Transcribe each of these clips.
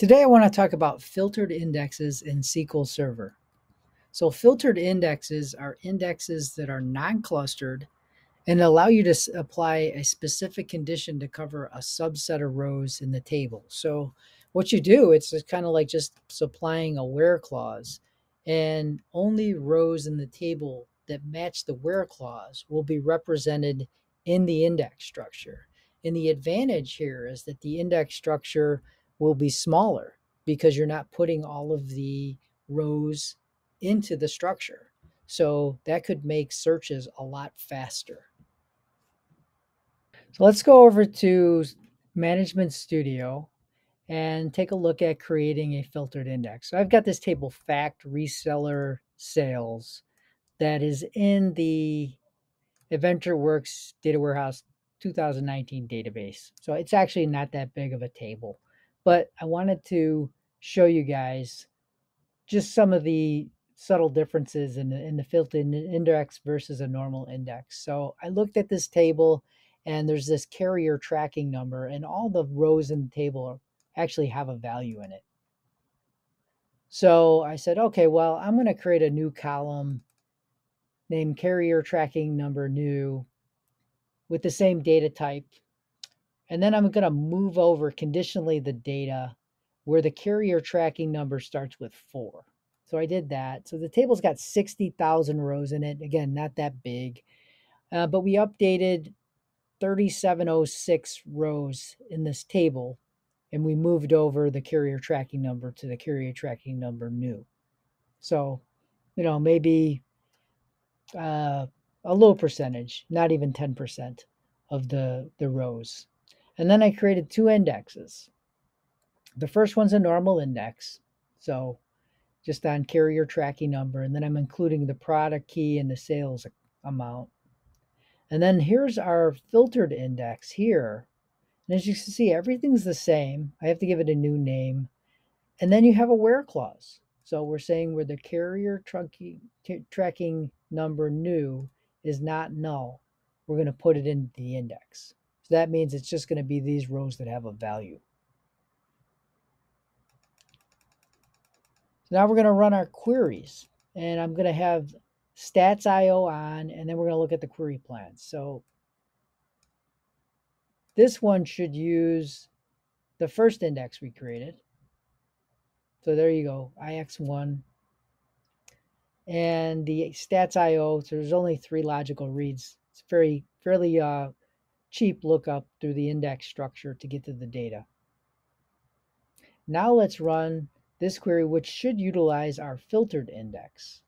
Today I want to talk about filtered indexes in SQL Server. So filtered indexes are indexes that are non-clustered and allow you to apply a specific condition to cover a subset of rows in the table. So what you do, it's kind of like just supplying a where clause, and only rows in the table that match the where clause will be represented in the index structure. And the advantage here is that the index structure will be smaller because you're not putting all of the rows into the structure. So that could make searches a lot faster. So let's go over to Management Studio and take a look at creating a filtered index. So I've got this table, fact reseller sales, that is in the AdventureWorks Data Warehouse 2019 database. So it's actually not that big of a table, but I wanted to show you guys just some of the subtle differences in the filtered index versus a normal index. So I looked at this table and there's this carrier tracking number, and all the rows in the table actually have a value in it. So I said, okay, well, I'm going to create a new column named carrier tracking number new with the same data type. And then I'm going to move over conditionally the data where the carrier tracking number starts with 4. So I did that. So the table's got 60,000 rows in it. Again, not that big. But we updated 3706 rows in this table, and we moved over the carrier tracking number to the carrier tracking number new. So, maybe a low percentage, not even 10% of the rows. And then I created 2 indexes. The first one's a normal index, so just on carrier tracking number, and then I'm including the product key and the sales amount. And then here's our filtered index here. And as you can see, everything's the same. I have to give it a new name. And then you have a where clause. So we're saying where the carrier tracking number new is not null, we're going to put it in the index. So that means it's just going to be these rows that have a value. So now we're going to run our queries, and I'm going to have stats.io on, and then we're going to look at the query plans. So this one should use the first index we created. So there you go, IX1. And the stats.io, so there's only 3 logical reads. It's fairly cheap lookup through the index structure to get to the data. Now let's run this query, which should utilize our filtered index.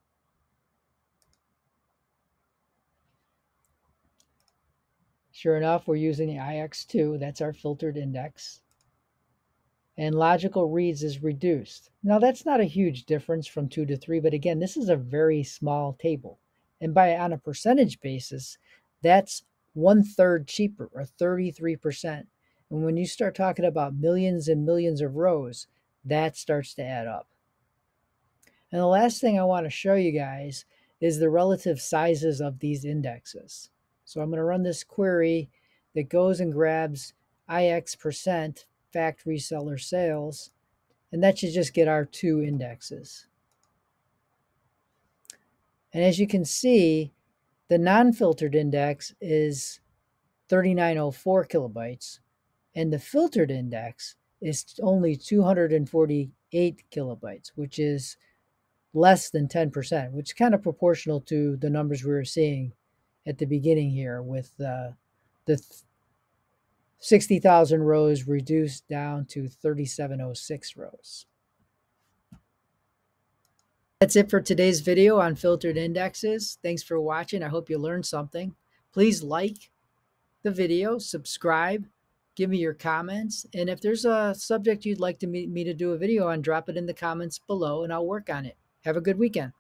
Sure enough, we're using the IX2. That's our filtered index. And logical reads is reduced. Now that's not a huge difference from 2 to 3, but again, this is a very small table. And on a percentage basis, that's 1/3 cheaper, or 33%. And when you start talking about millions and millions of rows, that starts to add up. And the last thing I want to show you guys is the relative sizes of these indexes. So I'm going to run this query that goes and grabs IX% fact reseller sales, and that should just get our 2 indexes. And as you can see, the non-filtered index is 3904 kilobytes, and the filtered index is only 248 kilobytes, which is less than 10%, which is kind of proportional to the numbers we were seeing at the beginning here with the 60,000 rows reduced down to 3706 rows. That's it for today's video on filtered indexes. Thanks for watching. I hope you learned something. Please like the video, subscribe, give me your comments, and if there's a subject you'd like me to do a video on, drop it in the comments below and I'll work on it. Have a good weekend.